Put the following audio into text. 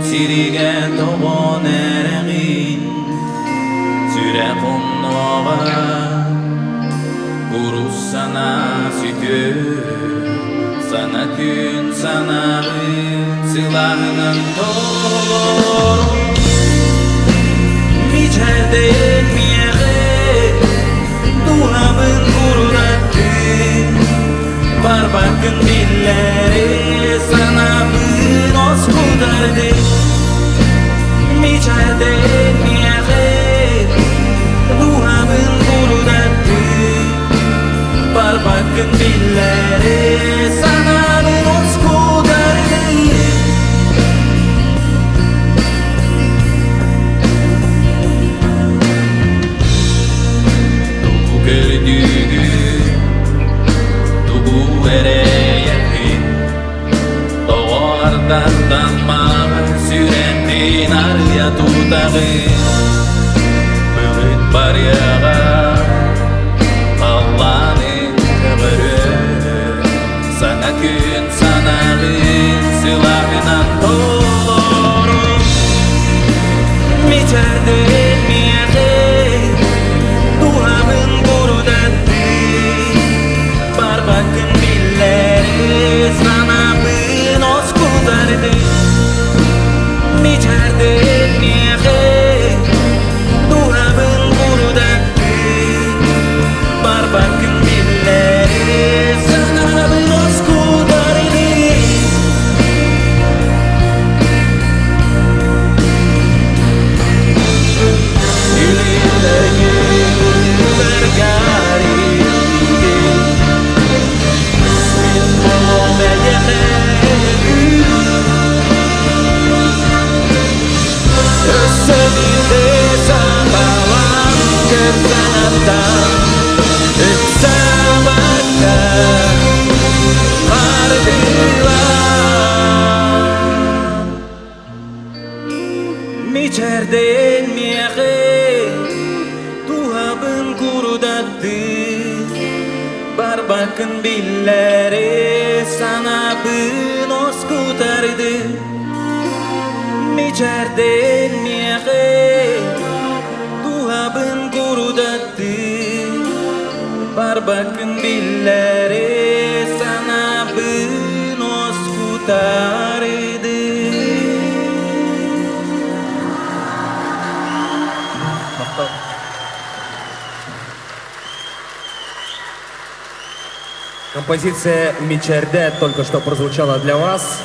Siriga to'g'on erag'in Süre qumnoga Gurus sana sütür Sana gün sana gün Silahının doğru Miçerden miyeğe Duhamın kurudattı Barbakın dilleri Sana bir os kudardı Miçerden miyeğe Duhamın kurudattı Barbakın dilleri Sana bir os kudardı Tuğu gördüğü Tuğu ereyekti Doğardan bana sürekli arya tutağı Büyük baryağa Allah'ın kıvırı Sana gün sana gün silahından doğru Miçerden miyeğe Duhamın kurudattı Barbakın dilleri Sana bir os kudardı Miçerden miyeğe Duhamın kurudattı Barbakın dilleri Sana bir os kudardı Yüreğler yüreğler gari Bilmem edemedim Özleminde sabahlan Kırsanattan Sabahta Harbiler Miçerden miyeğe Duhabın kurudattı Barbakın billeri Sana bir os kutardı Miçerden miyeğe Duhabın kurudattı Barbakın billeri Sana bir os kutardı Композиция «Мичерде» только что прозвучала для вас.